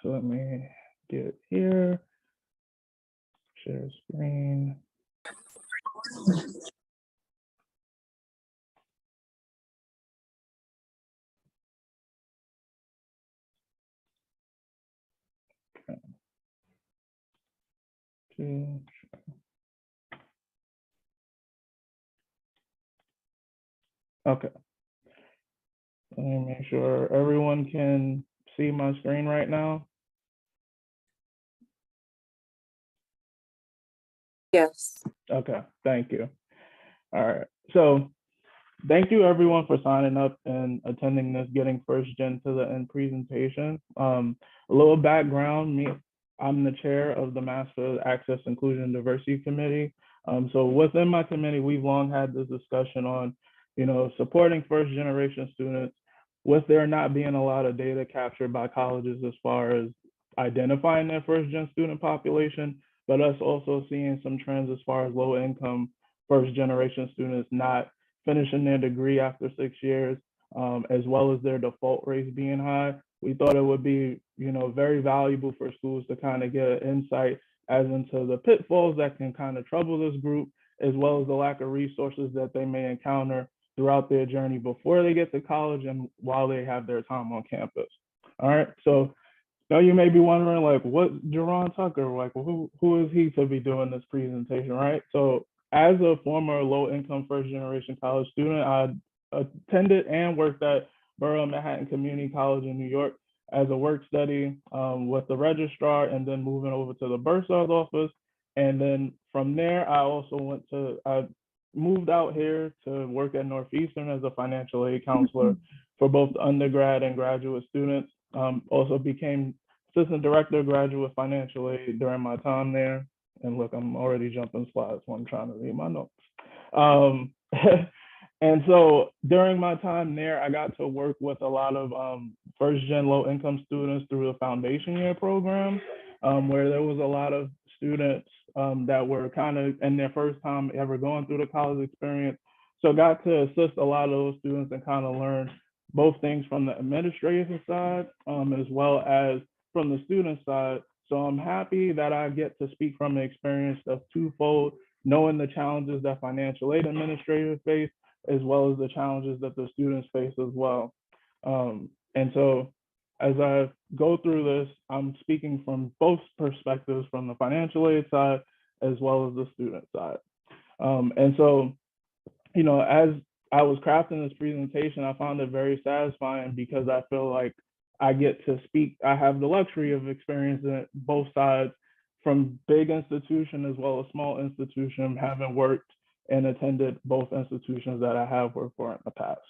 So let me get here, share screen. Okay, let me make sure everyone can see my screen right now. Yes. Okay, thank you. All right, so thank you everyone for signing up and attending this Getting First Gen to the End presentation. A little background, I'm the chair of the Master Access, Inclusion, and Diversity Committee. So within my committee, we've long had this discussion on, supporting first generation students with there not being a lot of data captured by colleges as far as identifying their first gen student population, but us also seeing some trends as far as low income first generation students not finishing their degree after 6 years, as well as their default rates being high. We thought it would be, very valuable for schools to kind of get an insight as into the pitfalls that can kind of trouble this group, as well as the lack of resources that they may encounter throughout their journey before they get to college and while they have their time on campus. All right, so now you may be wondering, like, what Jerron Tucker, like, who is he to be doing this presentation, right? So as a former low-income first-generation college student, I attended and worked at Borough Manhattan Community College in New York as a work study with the registrar, and then moving over to the bursar's office. And then from there, I moved out here to work at Northeastern as a financial aid counselor for both undergrad and graduate students. Also became assistant director of graduate financial aid during my time there. And look, I'm already jumping slides when I'm trying to read my notes. And so during my time there, I got to work with a lot of first gen low income students through the foundation year program, where there was a lot of students that were kind of in their first time ever going through the college experience. So got to assist a lot of those students and kind of learn both things from the administration side, as well as from the student side. So I'm happy that I get to speak from an experience of twofold, knowing the challenges that financial aid administrators face, as well as the challenges that the students face as well. And so as I go through this, I'm speaking from both perspectives, from the financial aid side, as well as the student side. And so, as I was crafting this presentation, I found it very satisfying because I feel like I get to speak, I have the luxury of experiencing both sides, from big institution as well as small institution, having worked and attended both institutions that I have worked for in the past.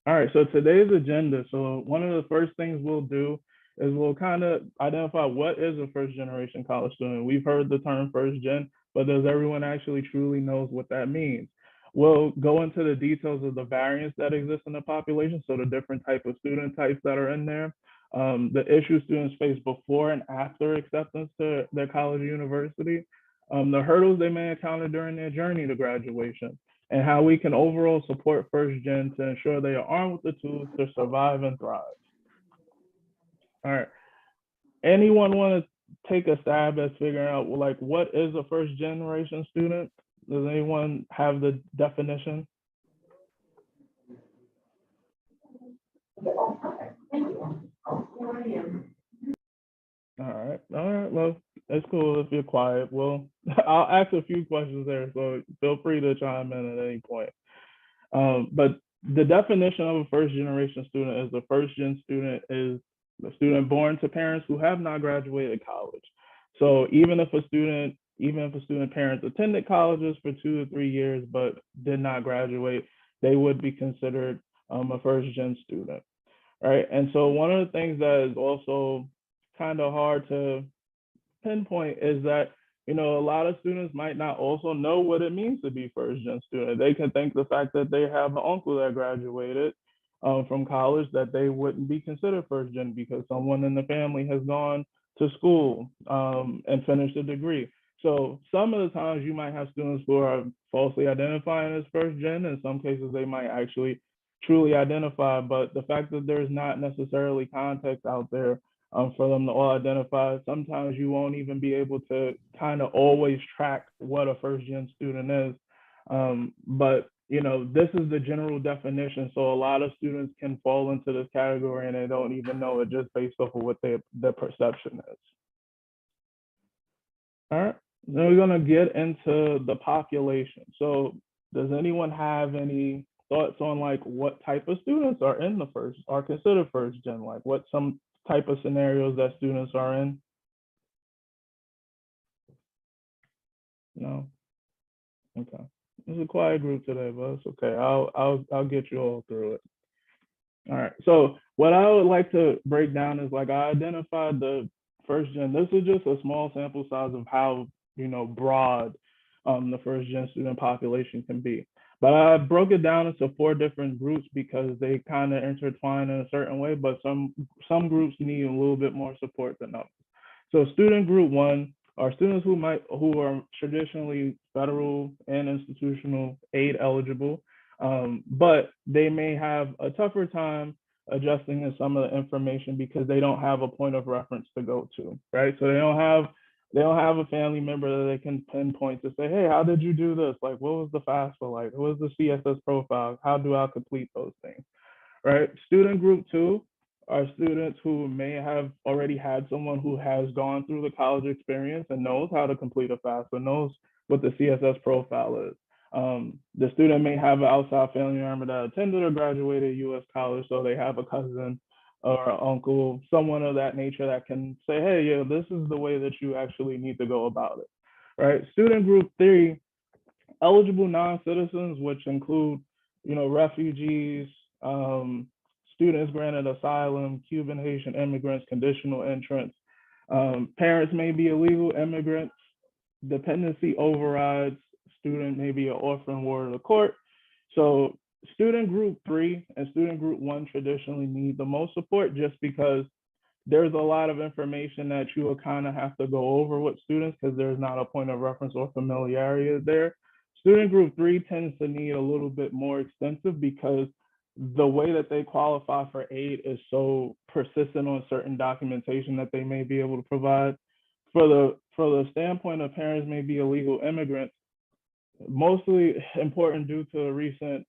All right, so today's agenda. So one of the first things we'll do is we'll kind of identify what is a first generation college student. We've heard the term first gen, but does everyone actually truly knows what that means? We'll go into the details of the variants that exist in the population, so the different type of student types that are in there, the issues students face before and after acceptance to their college or university, the hurdles they may encounter during their journey to graduation, and how we can overall support first gen to ensure they are armed with the tools to survive and thrive. All right. Anyone want to take a stab at figuring out, like, what is a first generation student? Does anyone have the definition? All right. Well, it's cool if you're quiet. Well, I'll ask a few questions there, so feel free to chime in at any point. But the definition of a first generation student is the first gen student is the student born to parents who have not graduated college. So even if a student parents attended colleges for 2 to 3 years but did not graduate, they would be considered a first gen student, right? And so one of the things that is also kind of hard to pinpoint is that, a lot of students might not also know what it means to be first gen student. They can think the fact that they have an uncle that graduated from college, that they wouldn't be considered first gen because someone in the family has gone to school and finished a degree. So some of the times you might have students who are falsely identifying as first gen. In some cases, they might actually truly identify. But the fact that there's not necessarily context out there for them to all identify, sometimes you won't even be able to kind of always track what a first gen student is. But you know, this is the general definition. So a lot of students can fall into this category and they don't even know it just based off of what their perception is. All right. Then we're gonna get into the population. So does anyone have any thoughts on like what type of students are in the first are considered first gen? Like what some type of scenarios that students are in? No? Okay. It's a quiet group today, but it's okay. I'll get you all through it. All right. So what I would like to break down is like I identified the first gen. This is just a small sample size of how broad the first gen student population can be. But I broke it down into 4 different groups because they kind of intertwine in a certain way, but some groups need a little bit more support than others. So student group one are students who are traditionally federal and institutional aid eligible, but they may have a tougher time adjusting to some of the information because they don't have a point of reference to go to, right? So they don't have a family member that they can pinpoint to say, hey, how did you do this? Like, what was the FAFSA like? What was the CSS profile? How do I complete those things? Right? Student group two are students who may have already had someone who has gone through the college experience and knows how to complete a FAFSA, knows what the CSS profile is. The student may have an outside family member that attended or graduated U.S. college, so they have a cousin or an uncle, someone of that nature that can say, hey, yeah, this is the way that you actually need to go about it, right? Student group three, eligible non-citizens, which include, refugees, um, students granted asylum, Cuban, Haitian immigrants, conditional entrants. Parents may be illegal immigrants, dependency overrides, student may be an orphan ward of the court. So student group three and student group one traditionally need the most support just because there's a lot of information that you will kind of have to go over with students because there's not a point of reference or familiarity there. Student group three tends to need a little bit more extensive because the way that they qualify for aid is so persistent on certain documentation that they may be able to provide. For the standpoint of parents may be illegal immigrants, mostly important due to a recent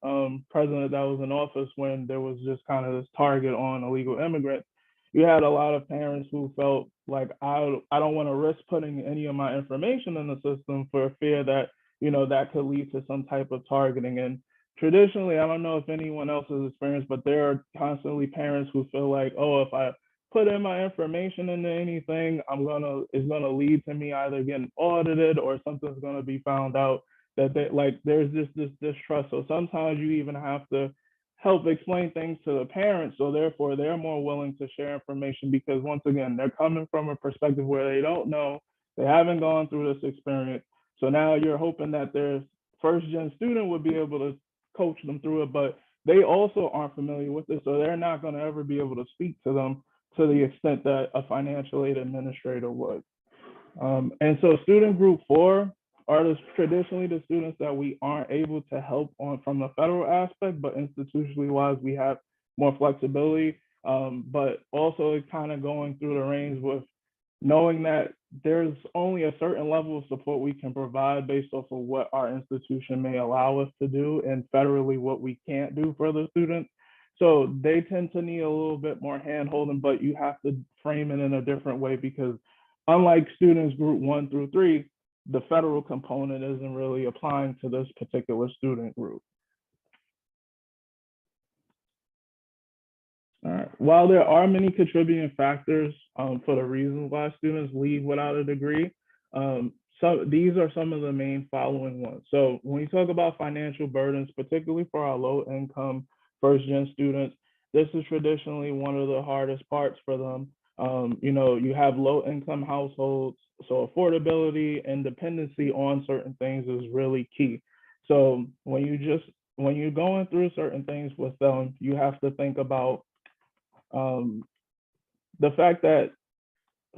president that was in office when there was just kind of this target on illegal immigrants. You had a lot of parents who felt like I don't want to risk putting any of my information in the system for fear that that could lead to some type of targeting. And traditionally, I don't know if anyone else has experienced, but there are constantly parents who feel like, oh, if I put in my information into anything, it's gonna lead to me either getting audited or something's gonna be found out that they like there's this distrust. So sometimes you even have to help explain things to the parents, so therefore they're more willing to share information because once again they're coming from a perspective where they don't know, they haven't gone through this experience. So now you're hoping that their first gen student would be able to coach them through it, but they also aren't familiar with it, so they're not going to ever be able to speak to them to the extent that a financial aid administrator would. And so student group four are traditionally the students that we aren't able to help on from the federal aspect, but institutionally wise, we have more flexibility. But also kind of going through the range with knowing that there's only a certain level of support we can provide based off of what our institution may allow us to do and federally what we can't do for the students. So they tend to need a little bit more hand holding, but you have to frame it in a different way because unlike students group one through three, the federal component isn't really applying to this particular student group. All right. While there are many contributing factors for the reasons why students leave without a degree, so these are some of the main following ones. So when you talk about financial burdens, particularly for our low income first gen students, this is traditionally one of the hardest parts for them. You have low income households, so affordability and dependency on certain things is really key. So when you're going through certain things with them, you have to think about um, the fact that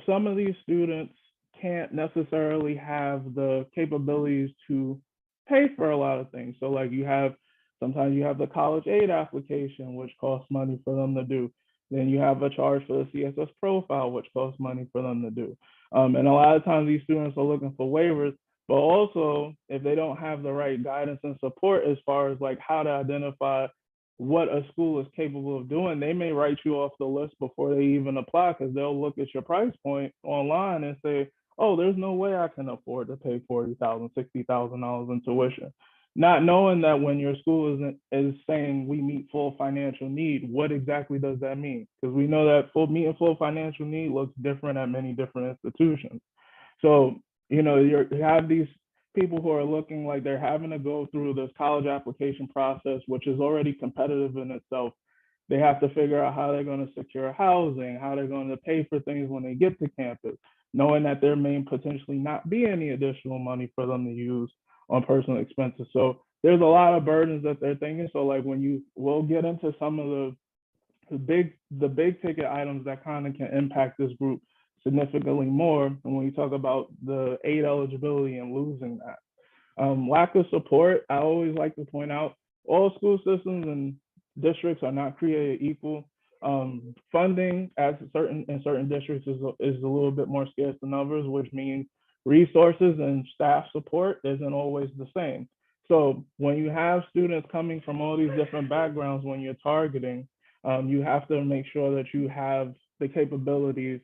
some of these students can't necessarily have the capabilities to pay for a lot of things. So like you have Sometimes you have the college aid application, which costs money for them to do. Then you have a charge for the CSS profile, which costs money for them to do. And a lot of times these students are looking for waivers, but also if they don't have the right guidance and support as far as like how to identify what a school is capable of doing, they may write you off the list before they even apply because they'll look at your price point online and say, oh, there's no way I can afford to pay $40,000, $60,000 in tuition. Not knowing that when your school is saying we meet full financial need, what exactly does that mean? Because we know that meeting full financial need looks different at many different institutions. So, you have these people who are looking like they're having to go through this college application process, which is already competitive in itself. They have to figure out how they're going to secure housing, how they're going to pay for things when they get to campus, knowing that there may potentially not be any additional money for them to use on personal expenses. So there's a lot of burdens that they're thinking. So like we'll get into some of the big ticket items that kind of can impact this group significantly more. And when you talk about the aid eligibility and losing that. Lack of support, I always like to point out all school systems and districts are not created equal. Funding in certain districts is a little bit more scarce than others, which means resources and staff support isn't always the same. So when you have students coming from all these different backgrounds, when you're targeting, you have to make sure that you have the capabilities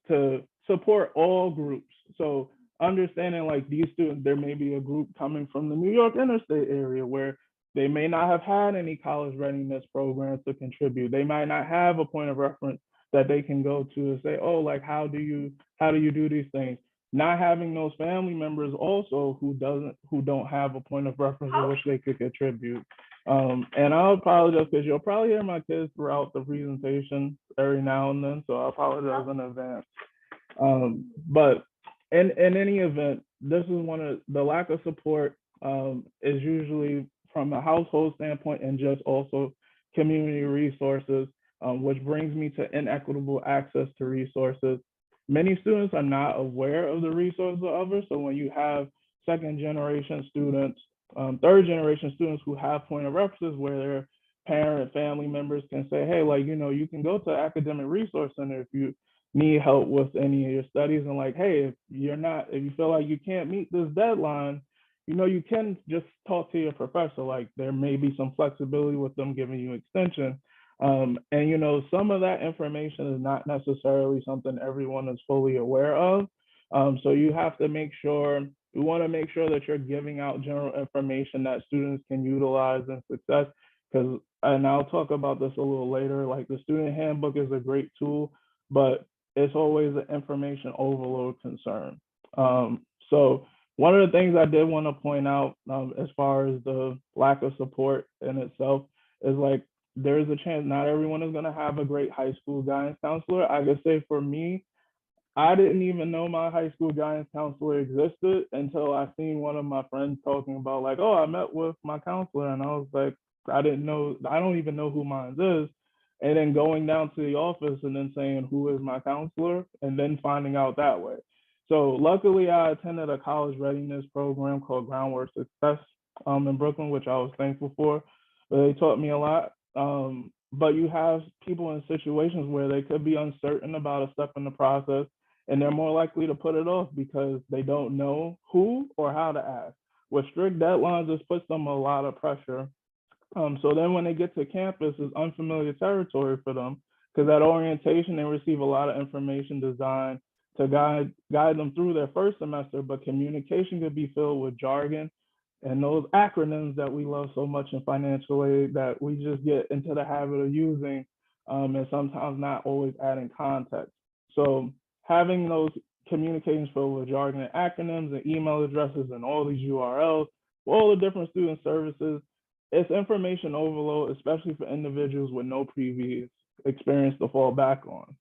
to support all groups. So understanding like these students, there may be a group coming from the New York interstate area where they may not have had any college readiness programs to contribute. They might not have a point of reference that they can go to and say, oh, like how do you do these things? Not having those family members also who don't have a point of reference in which they could contribute. And I'll apologize because you'll probably hear my kids throughout the presentation every now and then, so I apologize in advance. But in any event, this is one of the lack of support is usually from a household standpoint and just also community resources, which brings me to inequitable access to resources. Many students are not aware of the resources of others. So when you have second generation students, third generation students who have point of references where their parent, family members can say, hey, like, you can go to academic resource center if you need help with any of your studies, and like, hey, if you feel like you can't meet this deadline, you can just talk to your professor. Like there may be some flexibility with them giving you extension. And some of that information is not necessarily something everyone is fully aware of. So you want to make sure that you're giving out general information that students can utilize in success. And I'll talk about this a little later, like the student handbook is a great tool, but it's always an information overload concern. So one of the things I did want to point out as far as the lack of support in itself is like, there's a chance not everyone is going to have a great high school guidance counselor. I could say for me, I didn't even know my high school guidance counselor existed until I seen one of my friends talking about like, oh, I met with my counselor, and I was like, I don't even know who mine is. And then going down to the office and then saying, who is my counselor? And then finding out that way. So luckily I attended a college readiness program called Groundwork Success in Brooklyn, which I was thankful for. But they taught me a lot. But you have people in situations where they could be uncertain about a step in the process, and they're more likely to put it off because they don't know who or how to ask. With strict deadlines, this puts them a lot of pressure. So then when they get to campus, it's unfamiliar territory for them because at orientation, they receive a lot of information designed to guide them through their first semester, but communication could be filled with jargon and those acronyms that we love so much in financial aid that we just get into the habit of using and sometimes not always adding context. So having those communications filled with jargon and acronyms and email addresses and all these URLs, all the different student services, it's information overload, especially for individuals with no previous experience to fall back on.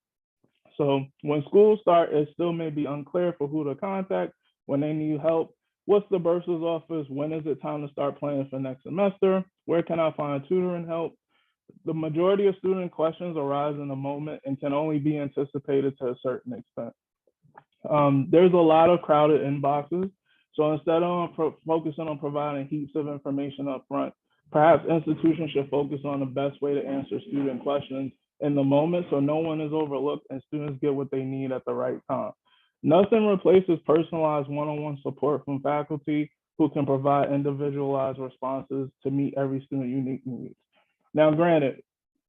So when schools start, it still may be unclear for who to contact when they need help. What's the bursar's office? When is it time to start planning for next semester? Where can I find tutoring help? The majority of student questions arise in a moment and can only be anticipated to a certain extent. There's a lot of crowded inboxes. So instead of focusing on providing heaps of information up front, Perhaps institutions should focus on the best way to answer student questions in the moment so no one is overlooked and students get what they need at the right time. Nothing replaces personalized one-on-one support from faculty who can provide individualized responses to meet every student's unique needs. Now, granted,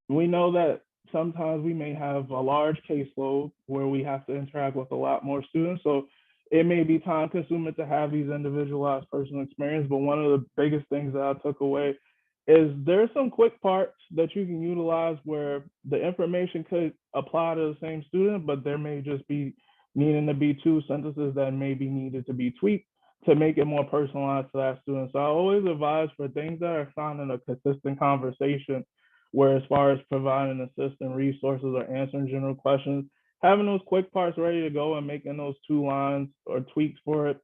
we know that sometimes we may have a large caseload where we have to interact with a lot more students. So it may be time consuming to have these individualized personal experience. But one of the biggest things that I took away is there's some quick parts that you can utilize where the information could apply to the same student, but there may just be needing to be two sentences that may be needed to be tweaked to make it more personalized to that student. So I always advise for things that are found in a consistent conversation where as far as providing assistant resources or answering general questions, having those quick parts ready to go and making those two lines or tweaks for it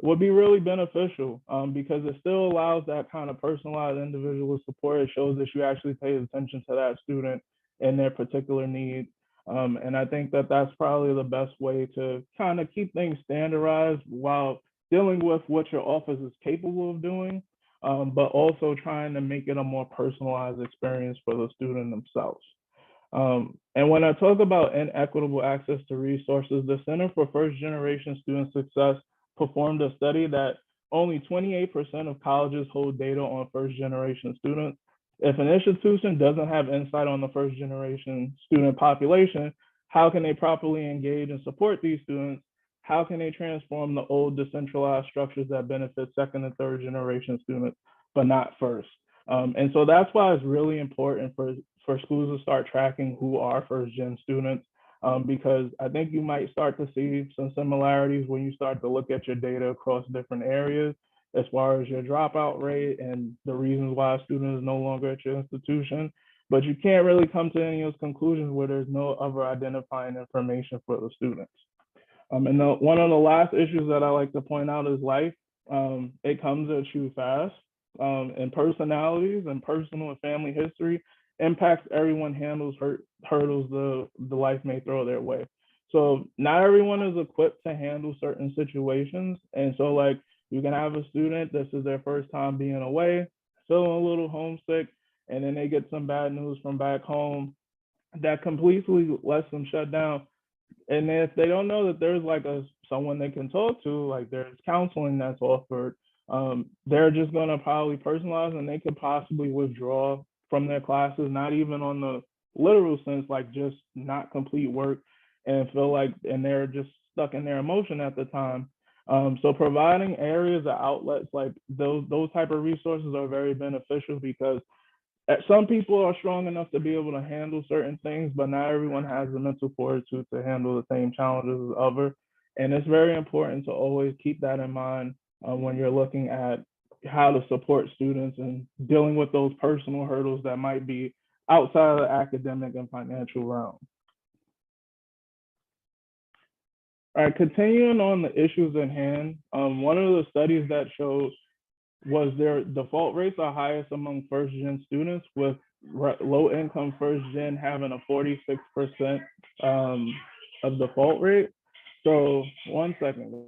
would be really beneficial because it still allows that kind of personalized individual support. It shows that you actually pay attention to that student and their particular needs. And I think that that's probably the best way to kind of keep things standardized while dealing with what your office is capable of doing, but also trying to make it a more personalized experience for the student themselves. And when I talk about inequitable access to resources, the Center for First Generation Student Success performed a study that only 28% of colleges hold data on first generation students. If an institution doesn't have insight on the first generation student population, how can they properly engage and support these students? How can they transform the old decentralized structures that benefit second and third generation students, but not first? And so that's why it's really important for schools to start tracking who are first gen students, because I think you might start to see some similarities when you start to look at your data across different areas as far as your dropout rate and the reasons why a student is no longer at your institution. But you can't really come to any of those conclusions where there's no other identifying information for the students. And one of the last issues that I like to point out is life. It comes at you fast, and personalities and personal and family history impacts everyone handles hurdles the life may throw their way. So not everyone is equipped to handle certain situations. And so like you can have a student, this is their first time being away, feeling a little homesick, and then they get some bad news from back home that completely lets them shut down. And if they don't know that there's like someone they can talk to, like there's counseling that's offered, they're just gonna probably personalize and they could possibly withdraw from their classes, not even on the literal sense, like just not complete work and feel like and they're just stuck in their emotion at the time. So providing areas or outlets like those type of resources are very beneficial because some people are strong enough to be able to handle certain things, but not everyone has the mental fortitude to handle the same challenges as others. And it's very important to always keep that in mind when you're looking at how to support students and dealing with those personal hurdles that might be outside of the academic and financial realm. All right, continuing on the issues in hand, one of the studies that showed was their default rates are highest among first gen students, with low income first gen having a 46% of default rate. So one second.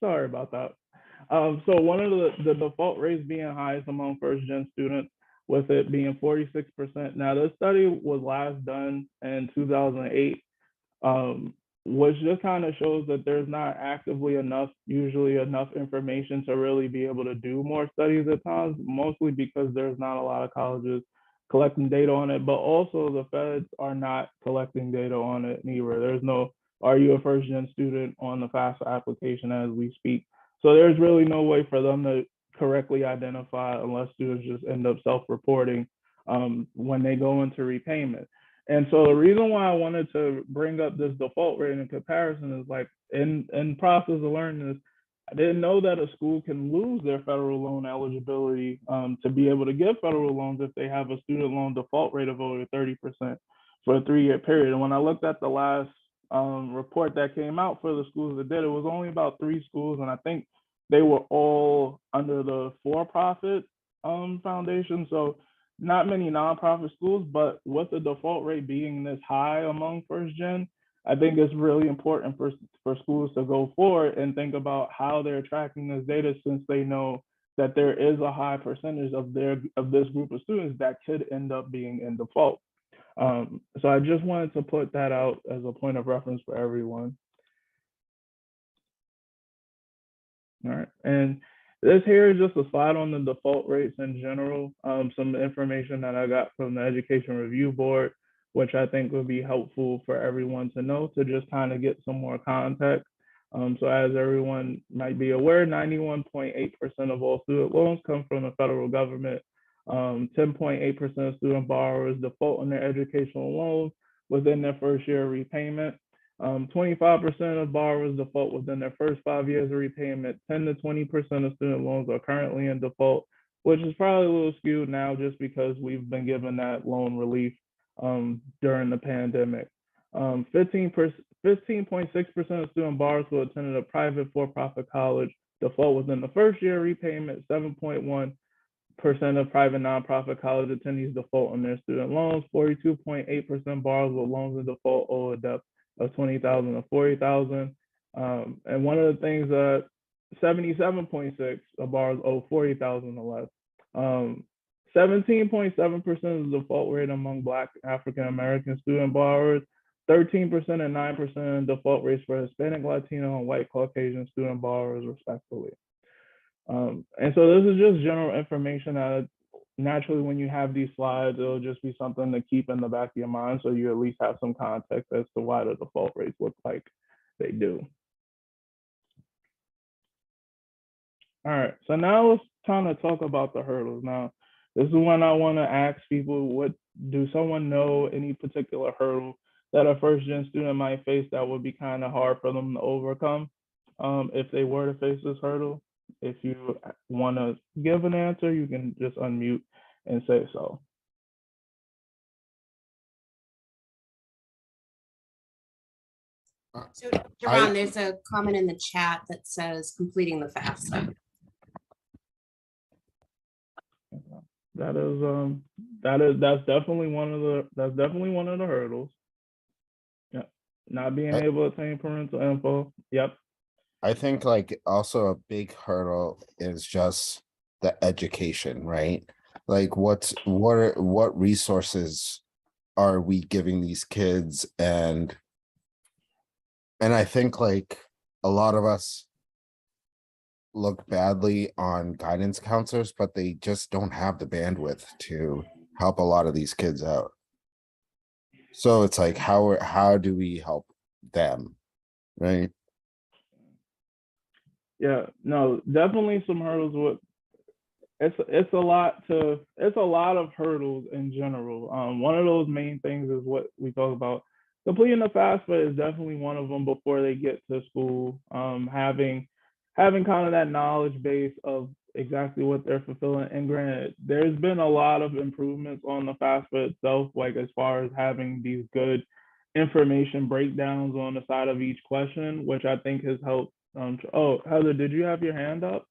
Sorry about that. So one of the default rates being highest among first gen students, with it being 46%. Now this study was last done in 2008, which just kind of shows that there's not actively usually enough information to really be able to do more studies at times, mostly because there's not a lot of colleges collecting data on it, but also the feds are not collecting data on it neither. There's no are you a first gen student on the FAFSA application as we speak. So there's really no way for them to correctly identify unless students just end up self-reporting when they go into repayment. And so the reason why I wanted to bring up this default rate in comparison is like in process of learning this, I didn't know that a school can lose their federal loan eligibility to be able to give federal loans if they have a student loan default rate of over 30% for a 3-year period. And when I looked at the last report that came out for the schools that did, it was only about 3 schools, and I think they were all under the for-profit foundation. So not many nonprofit schools, but with the default rate being this high among first gen, I think it's really important for schools to go forward and think about how they're tracking this data, since they know that there is a high percentage of this group of students that could end up being in default. So I just wanted to put that out as a point of reference for everyone. All right, and this here is just a slide on the default rates in general, some information that I got from the Education Review Board, which I think would be helpful for everyone to know, to just kind of get some more context. So as everyone might be aware, 91.8% of all student loans come from the federal government. 10.8% of student borrowers default on their educational loans within their first year of repayment. 25% of borrowers default within their first 5 years of repayment. 10 to 20% of student loans are currently in default, which is probably a little skewed now just because we've been given that loan relief during the pandemic. 15.6% of student borrowers who attended a private for-profit college default within the first year of repayment. 7.1% of private nonprofit college attendees default on their student loans. 42.8% borrowers with loans in default owe a debt of $20,000 to $40,000. And one of the things that 77.6% of borrowers owe $40,000 or less. 17.7% of the default rate among Black African American student borrowers. 13% and 9% default rates for Hispanic, Latino, and white Caucasian student borrowers, respectively. And so this is just general information that naturally when you have these slides, it'll just be something to keep in the back of your mind, so you at least have some context as to why the default rates look like they do. All right, so now let's kind of talk about the hurdles. Now, this is when I want to ask people, do someone know any particular hurdle that a first gen student might face that would be kind of hard for them to overcome if they were to face this hurdle? If you want to give an answer, you can just unmute and say so. So, Jerron, there's a comment in the chat that says completing the FAFSA. That's definitely one of the hurdles. Yeah, not being able to obtain parental info. Yep. I think like also a big hurdle is just the education, right? Like what resources are we giving these kids? And I think like a lot of us look badly on guidance counselors, but they just don't have the bandwidth to help a lot of these kids out. So it's like, how do we help them, right? Yeah, no, definitely some hurdles with it's a lot of hurdles in general. One of those main things is what we talk about. Completing the FAFSA is definitely one of them before they get to school. Having kind of that knowledge base of exactly what they're fulfilling. And granted, there's been a lot of improvements on the FAFSA itself, like as far as having these good information breakdowns on the side of each question, which I think has helped. Oh, Heather, did you have your hand up?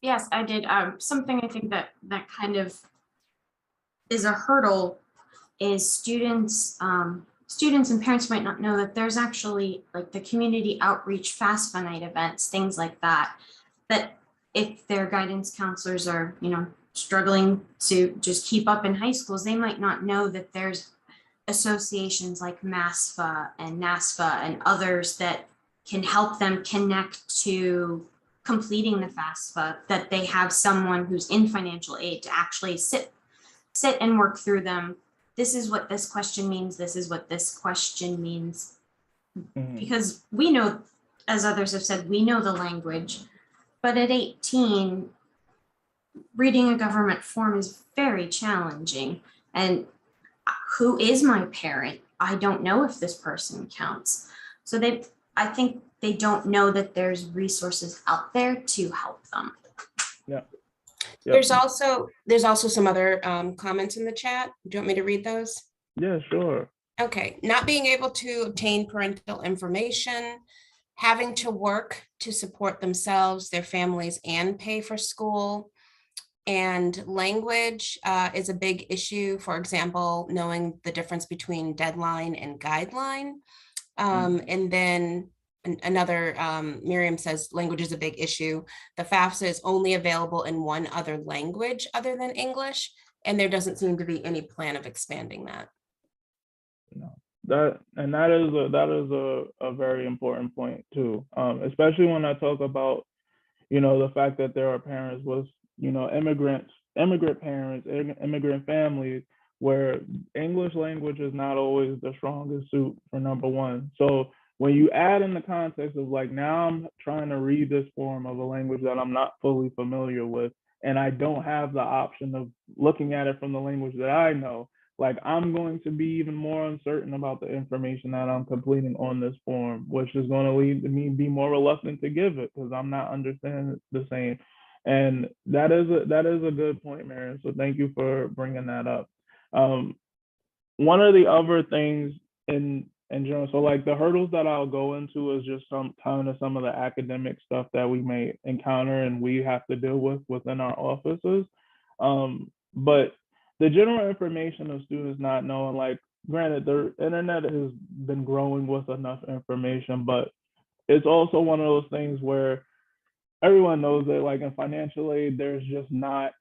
Yes, I did. Something I think that kind of is a hurdle is students and parents might not know that there's actually like the community outreach FAFSA night events, things like that, that if their guidance counselors are, struggling to just keep up in high schools, they might not know that there's associations like MASFA and NASFA and others that can help them connect to completing the FAFSA, that they have someone who's in financial aid to actually sit and work through them. This is what this question means. This is what this question means. Mm-hmm. Because we know, as others have said, we know the language, but at 18, reading a government form is very challenging. And who is my parent? I don't know if this person counts. So I think they don't know that there's resources out there to help them. Yeah. Yep. There's also some other comments in the chat. Do you want me to read those? Yeah, sure. Okay, not being able to obtain parental information, having to work to support themselves, their families, and pay for school. And language is a big issue. For example, knowing the difference between deadline and guideline. And then another, Miriam says language is a big issue. The FAFSA is only available in one other language other than English, and there doesn't seem to be any plan of expanding that. No. That is a very important point too, especially when I talk about, the fact that there are parents with, immigrant parents, immigrant families, where English language is not always the strongest suit for number one. So when you add in the context of like, now I'm trying to read this form of a language that I'm not fully familiar with, and I don't have the option of looking at it from the language that I know, like I'm going to be even more uncertain about the information that I'm completing on this form, which is going to lead to me be more reluctant to give it because I'm not understanding the same. And that is a good point, Marion. So thank you for bringing that up. Um, One of the other things in general, so like the hurdles that I'll go into is just some of the academic stuff that we may encounter and we have to deal with within our offices. But the general information of students not knowing, like, granted, the internet has been growing with enough information, but it's also one of those things where everyone knows that, like, in financial aid, there's just not,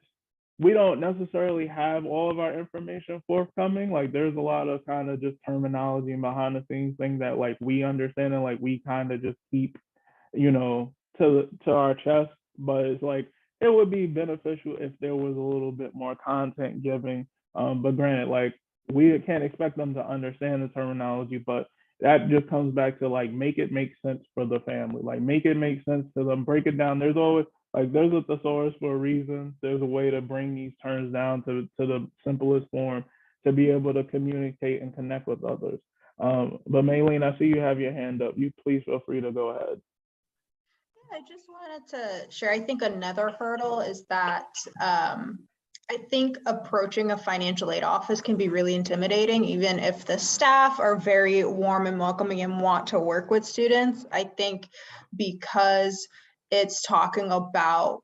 we don't necessarily have all of our information forthcoming. Like, there's a lot of kind of just terminology and behind the scenes thing that like we understand and like we kind of just keep, to our chest. But it's like it would be beneficial if there was a little bit more content giving. But granted, like we can't expect them to understand the terminology, but that just comes back to like make it make sense for the family, like make it make sense to them, break it down. There's always, like, there's a thesaurus for a reason. There's a way to bring these terms down to the simplest form to be able to communicate and connect with others. But Maylene, I see you have your hand up. You please feel free to go ahead. I just wanted to share, I think another hurdle is that I think approaching a financial aid office can be really intimidating, even if the staff are very warm and welcoming and want to work with students. I think because it's talking about,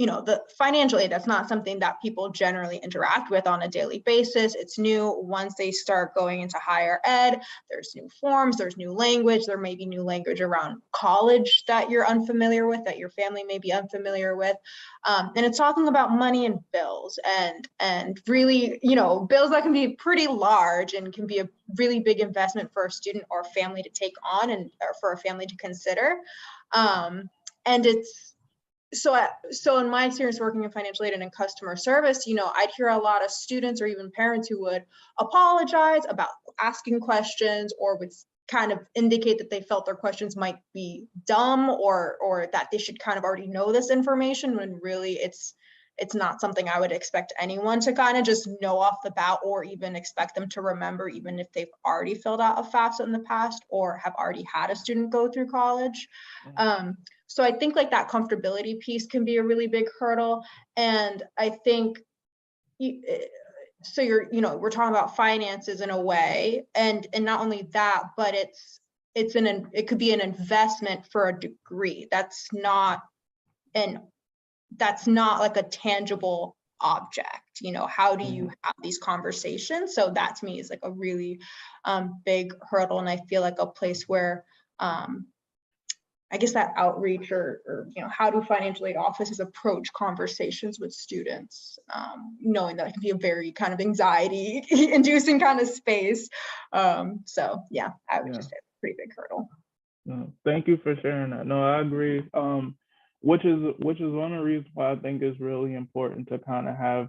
the financial aid, that's not something that people generally interact with on a daily basis. It's new. Once they start going into higher ed, there's new forms, there's new language, there may be new language around college that you're unfamiliar with, that your family may be unfamiliar with. And it's talking about money and bills and really, bills that can be pretty large and can be a really big investment for a student or a family to take on or for a family to consider. And it's, so in my experience working in financial aid and in customer service, I'd hear a lot of students or even parents who would apologize about asking questions or would kind of indicate that they felt their questions might be dumb or that they should kind of already know this information, when really it's not something I would expect anyone to kind of just know off the bat or even expect them to remember, even if they've already filled out a FAFSA in the past or have already had a student go through college. So I think like that comfortability piece can be a really big hurdle. And I think, so we're talking about finances in a way, and not only that, but it could be an investment for a degree. That's not like a tangible object. How do you have these conversations? So that to me is like a really big hurdle. And I feel like a place where I guess that outreach or how do financial aid offices approach conversations with students, knowing that it can be a very kind of anxiety inducing kind of space. So yeah, I would just say it's a pretty big hurdle. Thank you for sharing that. No, I agree. Which is one of the reasons why I think it's really important to kind of have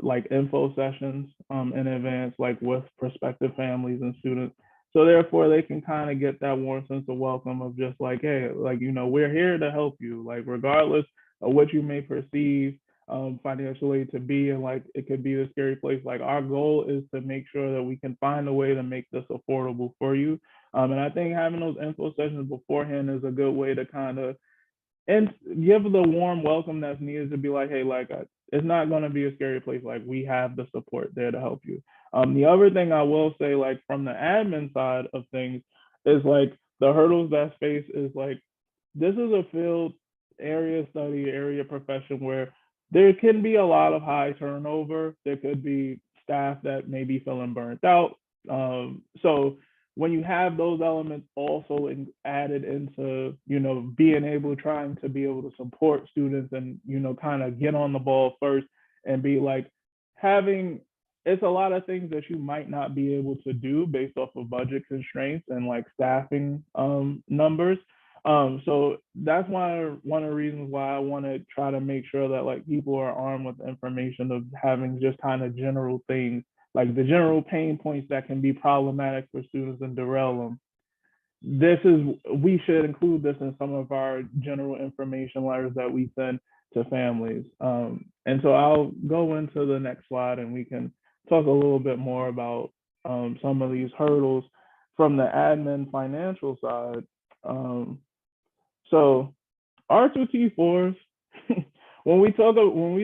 like info sessions in advance, like with prospective families and students. So therefore they can kind of get that warm sense of welcome of just like, hey, like, we're here to help you, like regardless of what you may perceive financial aid to be, and like it could be the scary place. Like our goal is to make sure that we can find a way to make this affordable for you. And I think having those info sessions beforehand is a good way to kind of and give the warm welcome that's needed to be like, hey, like it's not going to be a scary place. Like we have the support there to help you. The other thing I will say, like from the admin side of things, is like the hurdles that face is like this is a field area study area profession where there can be a lot of high turnover. There could be staff that may be feeling burnt out. So when you have those elements also added into, being able, trying to be able to support students and, kind of get on the ball first and be like having, it's a lot of things that you might not be able to do based off of budget constraints and like staffing numbers. So that's one of the reasons why I want to try to make sure that like people are armed with information of having just kind of general things, like the general pain points that can be problematic for students and derail them. We should include this in some of our general information letters that we send to families. And so I'll go into the next slide and we can talk a little bit more about some of these hurdles from the admin financial side. So R2T4s, when we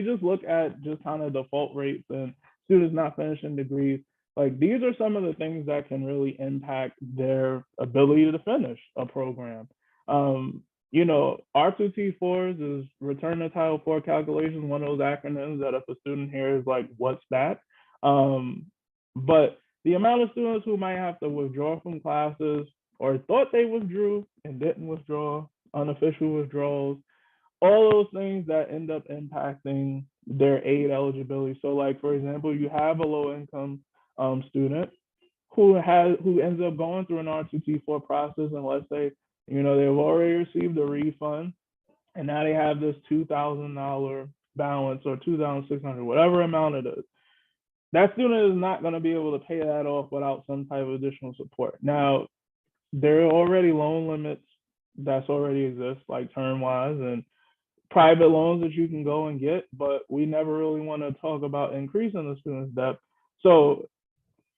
just look at just kind of default rates and students not finishing degrees, like these are some of the things that can really impact their ability to finish a program. R2T4s is return to Title IV calculations, one of those acronyms that if a student hears like, what's that? But the amount of students who might have to withdraw from classes or thought they withdrew and didn't withdraw, unofficial withdrawals, all those things that end up impacting their aid eligibility. So like, for example, you have a low income student who ends up going through an R2T4 process, and let's say, they've already received a refund and now they have this $2,000 balance or $2,600, whatever amount it is. That student is not going to be able to pay that off without some type of additional support. Now, there are already loan limits that's already exist, like term-wise, and private loans that you can go and get, but we never really want to talk about increasing the student's debt. So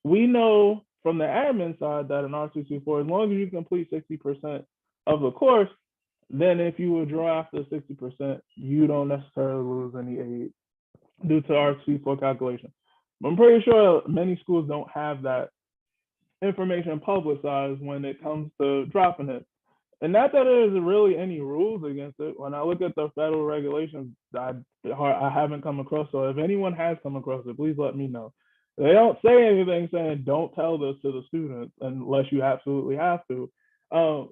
we know from the admin side that an R2T4, as long as you complete 60% of the course, then if you withdraw after 60%, you don't necessarily lose any aid due to R2T4 calculation. But I'm pretty sure many schools don't have that information publicized when it comes to dropping it. And not that there's really any rules against it. When I look at the federal regulations, I haven't come across. So if anyone has come across it, please let me know. They don't say anything saying don't tell this to the students unless you absolutely have to.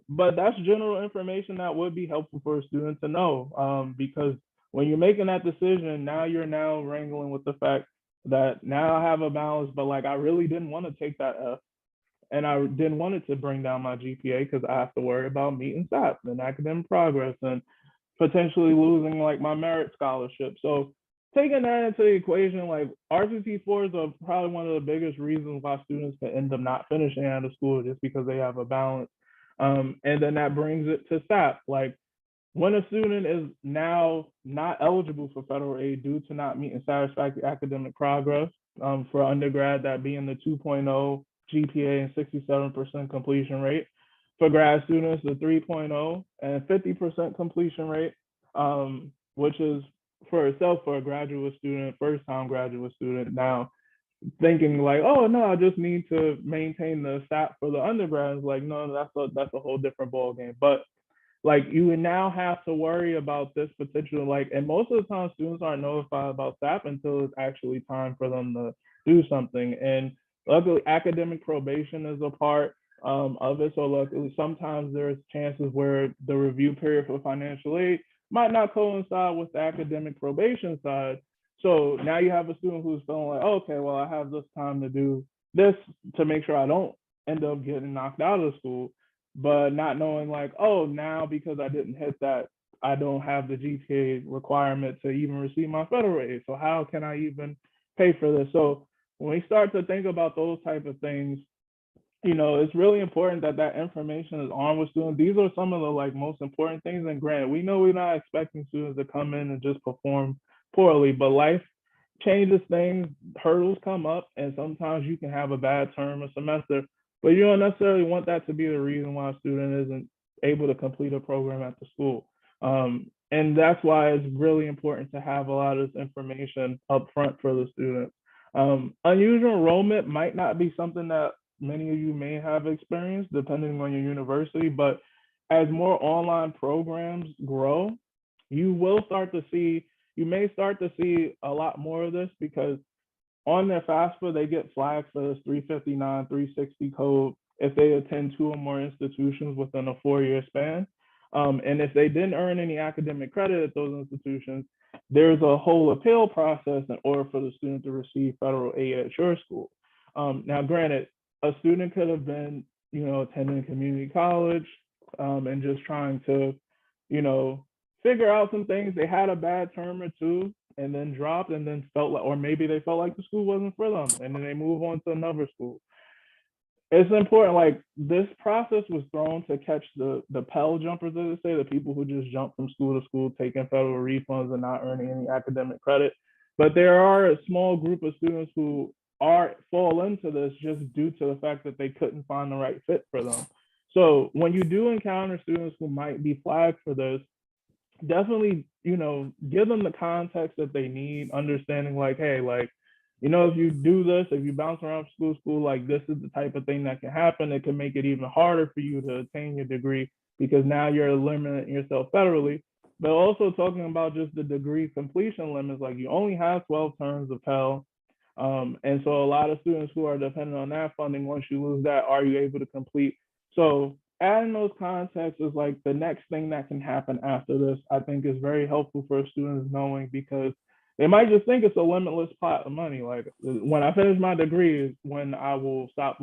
But that's general information that would be helpful for a student to know, because when you're making that decision, now you're wrangling with the fact that now I have a balance, but like I really didn't want to take that F. And I didn't want it to bring down my GPA because I have to worry about meeting SAP and academic progress and potentially losing like my merit scholarship. So taking that into the equation, like R2T4s are probably one of the biggest reasons why students can end up not finishing out of school just because they have a balance. And then that brings it to SAP. Like when a student is now not eligible for federal aid due to not meeting satisfactory academic progress, for undergrad, that being the 2.0 GPA and 67% completion rate. For grad students, the 3.0 and 50% completion rate, which is for itself for a graduate student, first time graduate student, now thinking like, oh no, I just need to maintain the SAP for the undergrads. Like, no, that's a whole different ball game. But like you now have to worry about this potential, like, and most of the time students aren't notified about SAP until it's actually time for them to do something. And luckily, academic probation is a part of it. So luckily, sometimes there's chances where the review period for financial aid might not coincide with the academic probation side. So now you have a student who's feeling like, oh, okay, well, I have this time to do this to make sure I don't end up getting knocked out of school, but not knowing like, oh, now because I didn't hit that, I don't have the GPA requirement to even receive my federal aid. So how can I even pay for this? So when we start to think about those type of things, it's really important that that information is on with students. These are some of the like most important things. And granted, we know we're not expecting students to come in and just perform poorly, but life changes things, hurdles come up, and sometimes you can have a bad term or semester, but you don't necessarily want that to be the reason why a student isn't able to complete a program at the school. And that's why it's really important to have a lot of this information up front for the students. Unusual enrollment might not be something that many of you may have experienced depending on your university, but as more online programs grow, you will start to see, you may start to see a lot more of this because on their FAFSA, they get flagged for this 359, 360 code if they attend 2 or more institutions within a 4-year span. And if they didn't earn any academic credit at those institutions, there's a whole appeal process in order for the student to receive federal aid at your school. Now, granted, a student could have been, attending community college and just trying to, figure out some things. They had a bad term or two and then dropped and then felt like, or maybe they felt like the school wasn't for them and then they move on to another school. It's important, like this process was thrown to catch the Pell jumpers, as they say, the people who just jump from school to school, taking federal refunds and not earning any academic credit. But there are a small group of students who fall into this just due to the fact that they couldn't find the right fit for them. So when you do encounter students who might be flagged for this, definitely, give them the context that they need, understanding like, hey, like, if you do this, if you bounce around school, like this is the type of thing that can happen. It can make it even harder for you to attain your degree because now you're limiting yourself federally. But also talking about just the degree completion limits, like you only have 12 terms of Pell. And so a lot of students who are dependent on that funding, once you lose that, are you able to complete? So adding those contexts is like the next thing that can happen after this, I think is very helpful for students knowing because they might just think it's a limitless pot of money. Like when I finish my degree is when I will stop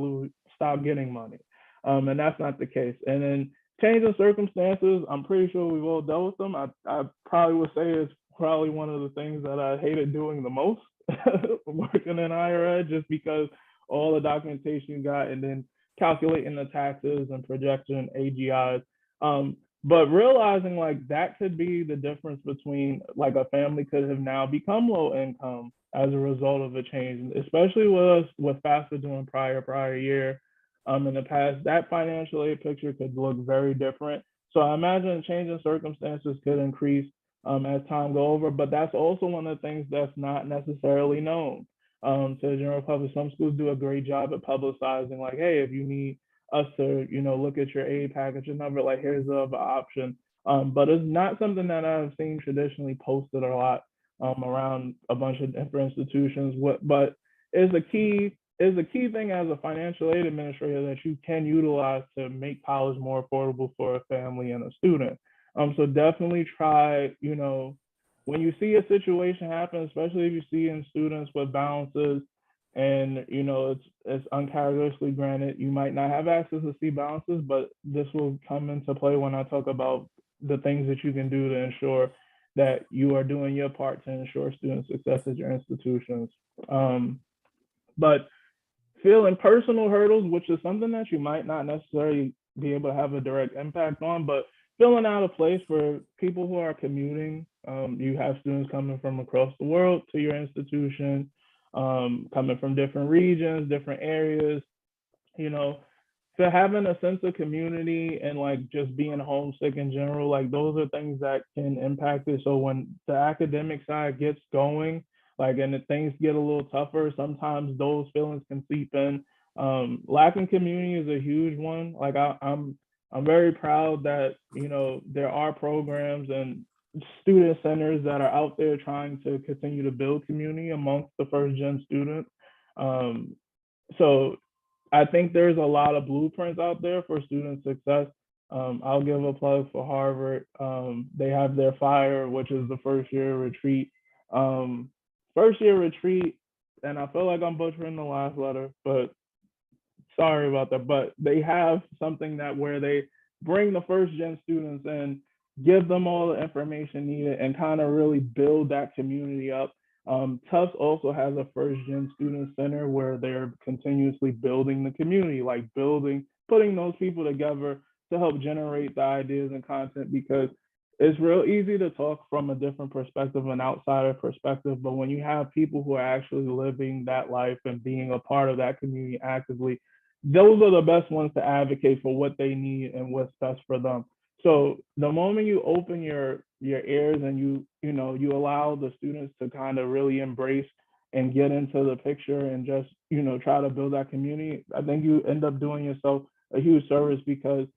getting money. And that's not the case. And then changing circumstances, I'm pretty sure we've all dealt with them. I probably would say it's probably one of the things that I hated doing the most working in higher ed, just because all the documentation you got and then calculating the taxes and projection AGIs. But realizing like that could be the difference between like a family could have now become low income as a result of a change, especially with FAFSA doing prior year. In the past, that financial aid picture could look very different. So I imagine changing circumstances could increase as time go over, but that's also one of the things that's not necessarily known to the general public. Some schools do a great job at publicizing like, hey, if you need us to, look at your aid package and number, like here's the option. But it's not something that I've seen traditionally posted a lot around a bunch of different institutions. But is a key thing as a financial aid administrator that you can utilize to make college more affordable for a family and a student. So definitely try, when you see a situation happen, especially if you see in students with balances and it's uncharacteristically granted, you might not have access to see balances, but this will come into play when I talk about the things that you can do to ensure that you are doing your part to ensure student success at your institutions. But feeling personal hurdles, which is something that you might not necessarily be able to have a direct impact on, but feeling out of place for people who are commuting. You have students coming from across the world to your institution, coming from different regions, different areas, so having a sense of community and like just being homesick in general, like those are things that can impact it. So when the academic side gets going, like, and if things get a little tougher, sometimes those feelings can seep in. Lacking community is a huge one. Like I'm very proud that, there are programs and student centers that are out there trying to continue to build community amongst the first gen students. So I think there's a lot of blueprints out there for student success. I'll give a plug for Harvard. They have their FIRE, which is the first year retreat. First year retreat, and I feel like I'm butchering the last letter, but sorry about that. But they have something that where they bring the first gen students in, give them all the information needed, and kind of really build that community up. Tufts also has a first gen student center where they're continuously building the community, like putting those people together to help generate the ideas and content, because it's real easy to talk from a different perspective, an outsider perspective, but when you have people who are actually living that life and being a part of that community actively, those are the best ones to advocate for what they need and what's best for them. So the moment you open your ears and you allow the students to kind of really embrace and get into the picture and just try to build that community, I think you end up doing yourself a huge service, because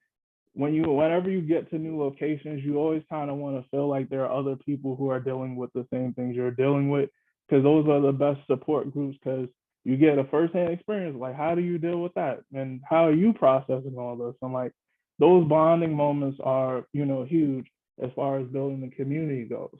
whenever you get to new locations, you always kind of want to feel like there are other people who are dealing with the same things you're dealing with, because those are the best support groups, because you get a firsthand experience, like how do you deal with that and how are you processing all this. And like those bonding moments are huge as far as building the community goes.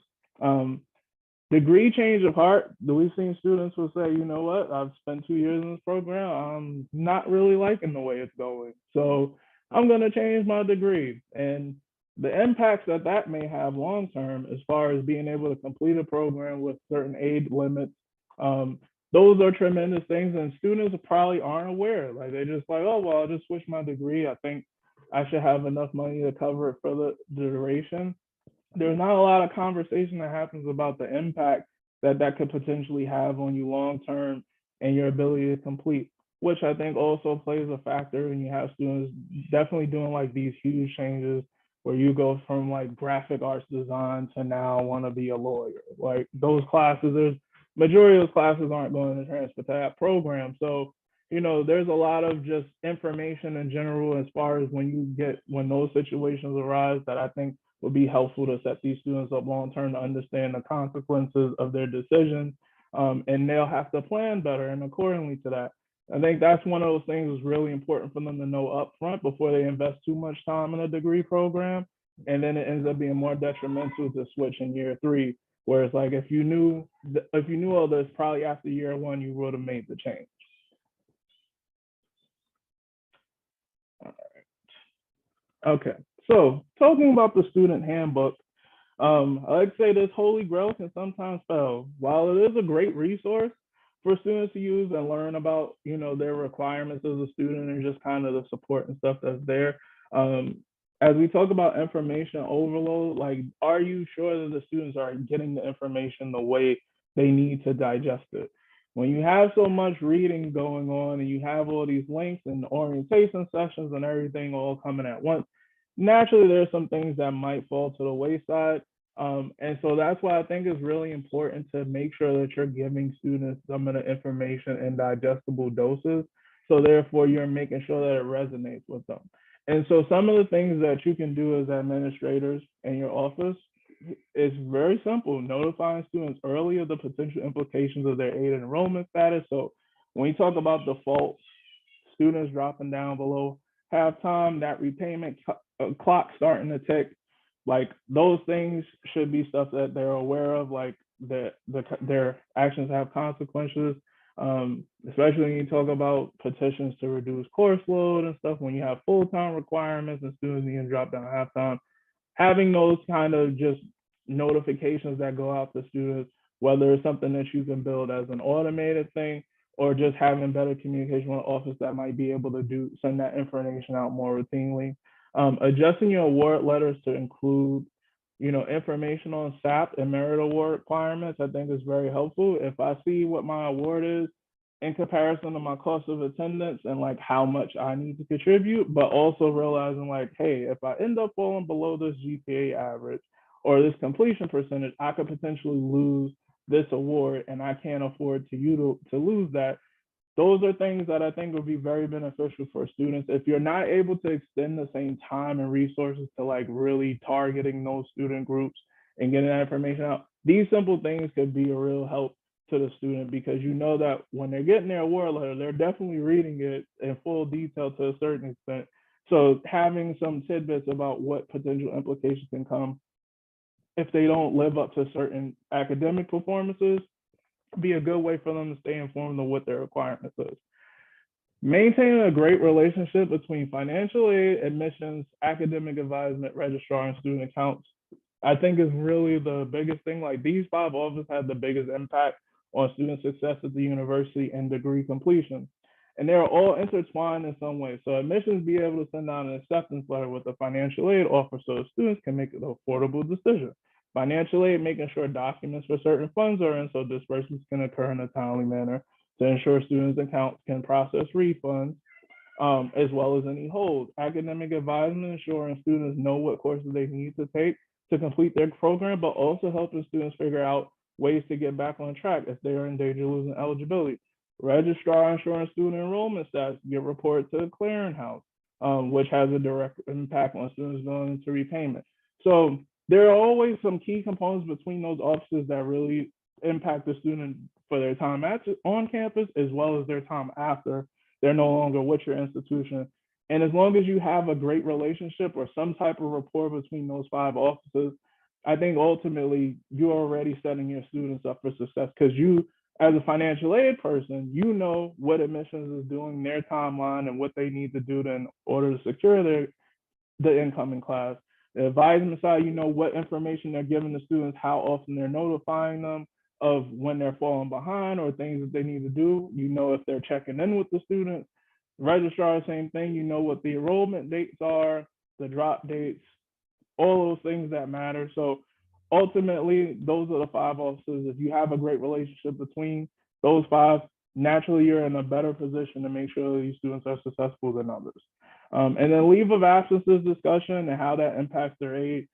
Degree change of heart. We've seen students will say, you know what, I've spent 2 years in this program, I'm not really liking the way it's going, so I'm going to change my degree. And the impacts that that may have long term, as far as being able to complete a program with certain age limits, um, those are tremendous things. And students probably aren't aware. Like they just like, oh, well, I'll just switch my degree. I think I should have enough money to cover it for the duration. There's not a lot of conversation that happens about the impact that that could potentially have on you long term and your ability to complete, which I think also plays a factor. And you have students definitely doing like these huge changes where you go from like graphic arts design to now want to be a lawyer. Like those classes, there's majority of those classes aren't going to transfer to that program. So there's a lot of just information in general as far as when those situations arise, that I think would be helpful to set these students up long term to understand the consequences of their decisions, and they'll have to plan better and accordingly to that. I think that's one of those things that's really important for them to know up front before they invest too much time in a degree program, and then it ends up being more detrimental to switch in year 3. Whereas like if you knew all this, probably after year 1 you would have made the change. Okay, so talking about the student handbook, I like to say this holy grail can sometimes fail. While it is a great resource for students to use and learn about, their requirements as a student and just kind of the support and stuff that's there. As we talk about information overload, like, are you sure that the students are getting the information the way they need to digest it? When you have so much reading going on and you have all these links and orientation sessions and everything all coming at once, naturally there's some things that might fall to the wayside. And so that's why I think it's really important to make sure that you're giving students some of the information in digestible doses. So therefore you're making sure that it resonates with them. And so some of the things that you can do as administrators in your office is very simple. Notifying students early of the potential implications of their aid enrollment status. So when we talk about default, students dropping down below halftime, that repayment clock starting to tick, like those things should be stuff that they're aware of, like their actions have consequences. Especially when you talk about petitions to reduce course load and stuff, when you have full-time requirements and students need to drop down halftime, having those kind of just notifications that go out to students, whether it's something that you can build as an automated thing or just having better communication with the office that might be able to send that information out more routinely. Adjusting your award letters to include, information on SAP and merit award requirements, I think is very helpful. If I see what my award is in comparison to my cost of attendance and like how much I need to contribute, but also realizing like, hey, if I end up falling below this GPA average or this completion percentage, I could potentially lose this award and I can't afford to lose that. Those are things that I think would be very beneficial for students. If you're not able to extend the same time and resources to like really targeting those student groups and getting that information out, these simple things could be a real help to the student, because you know that when they're getting their award letter, they're definitely reading it in full detail to a certain extent. So having some tidbits about what potential implications can come if they don't live up to certain academic performances be a good way for them to stay informed of what their requirements is. Maintaining a great relationship between financial aid, admissions, academic advisement, registrar, and student accounts, I think is really the biggest thing. Like these 5 offices have the biggest impact on student success at the university and degree completion. And they're all intertwined in some way. So admissions be able to send out an acceptance letter with a financial aid offer so students can make an affordable decision. Financial aid, making sure documents for certain funds are in so disbursements can occur in a timely manner to ensure students' accounts can process refunds. as well as any holds. Academic advisement, ensuring students know what courses they need to take to complete their program, but also helping students figure out ways to get back on track if they are in danger of losing eligibility. Registrar ensuring student enrollment stats get reported to the clearinghouse, which has a direct impact on students going into repayment. So there are always some key components between those offices that really impact the student for their time on campus, as well as their time after they're no longer with your institution. And as long as you have a great relationship or some type of rapport between those 5 offices, I think ultimately you're already setting your students up for success, because you, as a financial aid person, you know what admissions is doing, their timeline, and what they need to do in order to secure the incoming class. The advisement side, you know what information they're giving the students, how often they're notifying them of when they're falling behind or things that they need to do. You know if they're checking in with the students. Registrar, same thing. You know what the enrollment dates are, the drop dates, all those things that matter. So ultimately, those are the 5 officers. If you have a great relationship between those 5, naturally you're in a better position to make sure that these students are successful than others. And then leave of absences discussion and how that impacts their aid.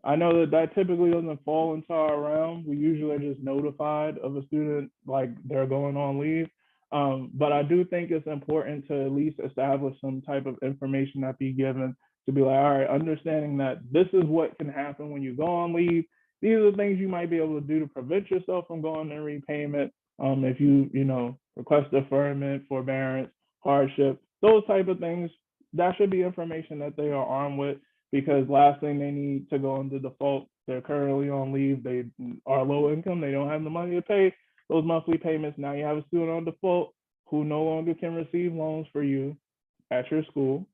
I know that that typically doesn't fall into our realm. We usually are just notified of a student like they're going on leave. But I do think it's important to at least establish some type of information that be given to be like, all right, understanding that this is what can happen when you go on leave. These are the things you might be able to do to prevent yourself from going in repayment. If you request deferment, forbearance, hardship, those type of things, that should be information that they are armed with, because last thing they need to go into default, they're currently on leave, they are low income, they don't have the money to pay those monthly payments. Now you have a student on default who no longer can receive loans for you at your school.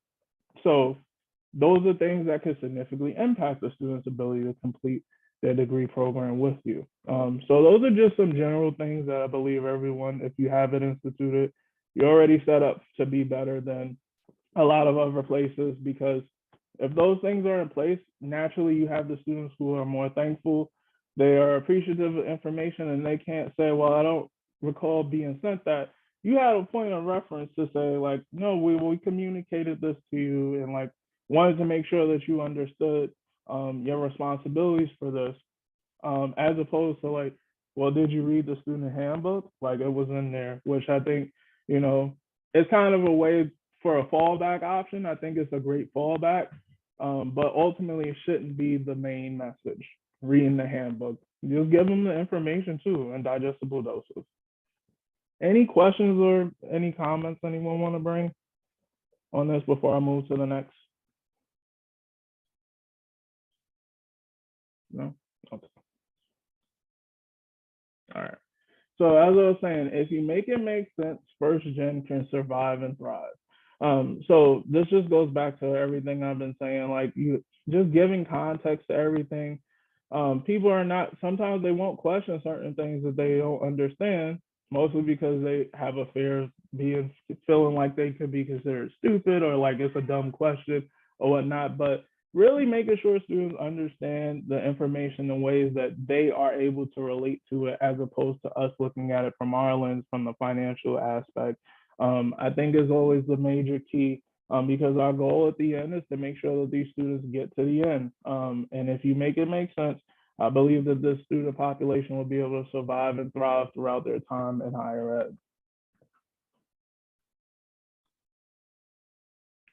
So those are things that could significantly impact the student's ability to complete their degree program with you. So those are just some general things that I believe everyone, if you have it instituted, you're already set up to be better than a lot of other places, because if those things are in place, naturally you have the students who are more thankful, they are appreciative of information, and they can't say, well, I don't recall being sent that. You had a point of reference to say like, no, we communicated this to you and like wanted to make sure that you understood your responsibilities for this, as opposed to like, well, did you read the student handbook? Like it was in there, which I think, it's kind of a way for a fallback option. I think it's a great fallback, but ultimately it shouldn't be the main message, reading the handbook. Just give them the information too in digestible doses. Any questions or any comments anyone want to bring on this before I move to the next? No? Okay. All right. So as I was saying, if you make it make sense, first gen can survive and thrive. So this just goes back to everything I've been saying, like you just giving context to everything. People are not, sometimes they won't question certain things that they don't understand, mostly because they have a fear of feeling like they could be considered stupid or like it's a dumb question or whatnot. But really making sure students understand the information in ways that they are able to relate to it, as opposed to us looking at it from our lens, from the financial aspect, I think is always the major key, because our goal at the end is to make sure that these students get to the end. And if you make it make sense, I believe that this student population will be able to survive and thrive throughout their time in higher ed.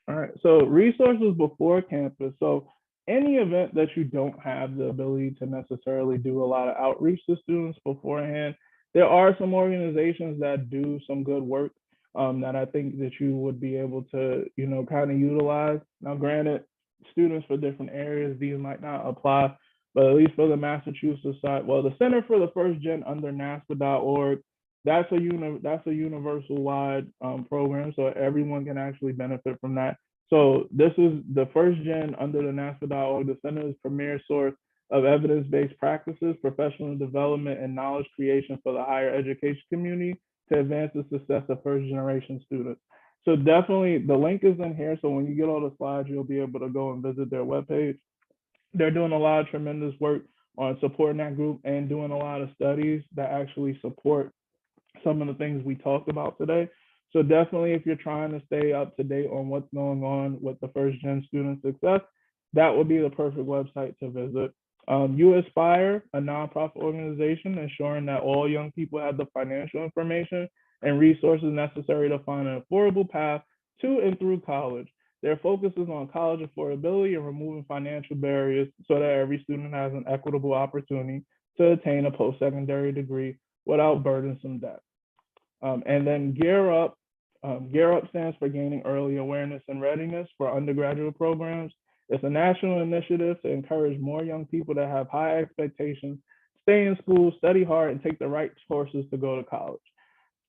All right, so resources before campus. So any event that you don't have the ability to necessarily do a lot of outreach to students beforehand, there are some organizations that do some good work, that I think that you would be able to, kind of utilize. Now, granted, students for different areas, these might not apply, but at least for the Massachusetts side, well, the Center for the First Gen under NASPA.org, that's a universal wide program, so everyone can actually benefit from that. So this is the First Gen under the NASPA.org. The Center's premier source of evidence-based practices, professional development, and knowledge creation for the higher education community to advance the success of first-generation students. So definitely, the link is in here. So when you get all the slides, you'll be able to go and visit their webpage. They're doing a lot of tremendous work on supporting that group and doing a lot of studies that actually support some of the things we talked about today. So definitely, if you're trying to stay up to date on what's going on with the first gen student success, that would be the perfect website to visit. You Aspire, a nonprofit organization ensuring that all young people have the financial information and resources necessary to find an affordable path to and through college. Their focus is on college affordability and removing financial barriers so that every student has an equitable opportunity to attain a post-secondary degree without burdensome debt. And then Gear Up. Gear Up stands for Gaining Early Awareness and Readiness for Undergraduate Programs. It's a national initiative to encourage more young people to have high expectations, stay in school, study hard, and take the right courses to go to college.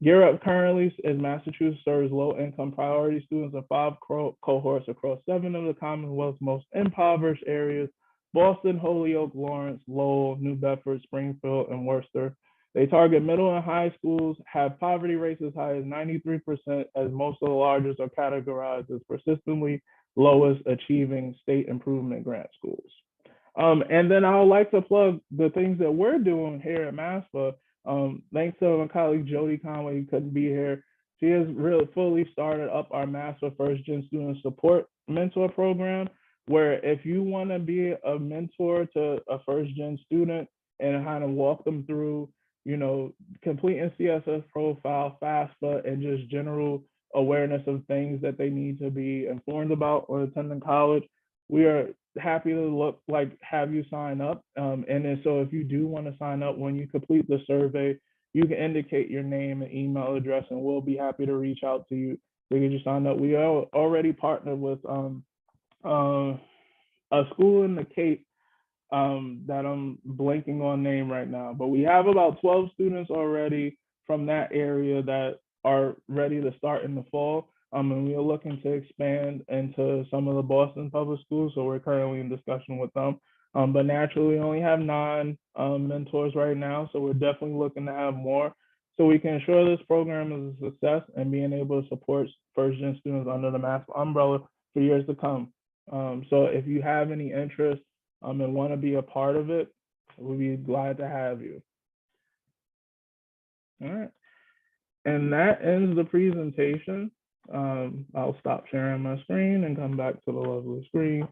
Gear Up currently is Massachusetts serves low-income priority students in 5 cohorts across 7 of the Commonwealth's most impoverished areas: Boston, Holyoke, Lawrence, Lowell, New Bedford, Springfield, and Worcester. They target middle and high schools, have poverty rates as high as 93%, as most of the largest are categorized as persistently lowest achieving state improvement grant schools. And then I would like to plug the things that we're doing here at MASFA. Thanks to my colleague Jody Conway, who couldn't be here. She has really fully started up our MASFA First Gen Student Support Mentor Program, where if you want to be a mentor to a first gen student and kind of walk them through, you know, completing CSS profile, FAFSA, and just general awareness of things that they need to be informed about when attending college, we are happy to have you sign up. And then so if you do want to sign up, when you complete the survey, you can indicate your name and email address, and we'll be happy to reach out to you to get you signed up. We are already partnered with a school in the Cape that I'm blanking on name right now, but we have about 12 students already from that area that are ready to start in the fall. And we are looking to expand into some of the Boston public schools, so we're currently in discussion with them. But naturally, we only have 9 mentors right now, so we're definitely looking to have more, so we can ensure this program is a success and being able to support first-gen students under the MASFA umbrella for years to come. So if you have any interest and want to be a part of it, we'll be glad to have you. All right. And that ends the presentation. I'll stop sharing my screen and come back to the lovely screen.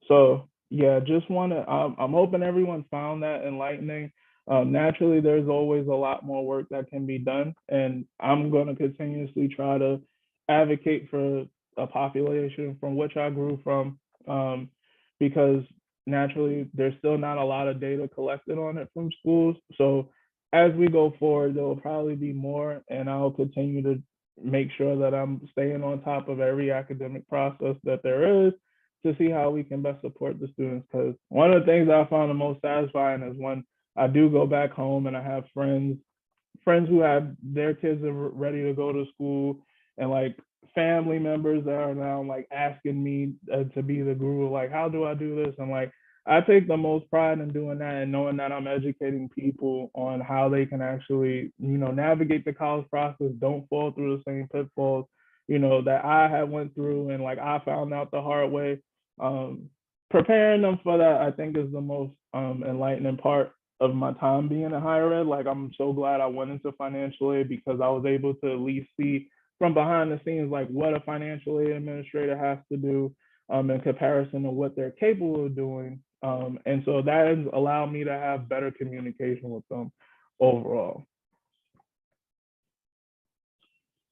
So yeah, just want to, I'm hoping everyone found that enlightening. Naturally, there's always a lot more work that can be done, and I'm going to continuously try to advocate for a population from which I grew from, because naturally there's still not a lot of data collected on it from schools. So as we go forward, there will probably be more, and I'll continue to make sure that I'm staying on top of every academic process that there is to see how we can best support the students. Because one of the things I found the most satisfying is when I do go back home and I have friends who have their kids are ready to go to school, and like family members that are now like asking me to be the guru, like, how do I do this? And like, I take the most pride in doing that and knowing that I'm educating people on how they can actually, you know, navigate the college process, don't fall through the same pitfalls, you know, that I had went through and like I found out the hard way. Preparing them for that, I think, is the most enlightening part of my time being in higher ed. Like, I'm so glad I went into financial aid, because I was able to at least see from behind the scenes like what a financial aid administrator has to do in comparison to what they're capable of doing. And so that has allowed me to have better communication with them overall.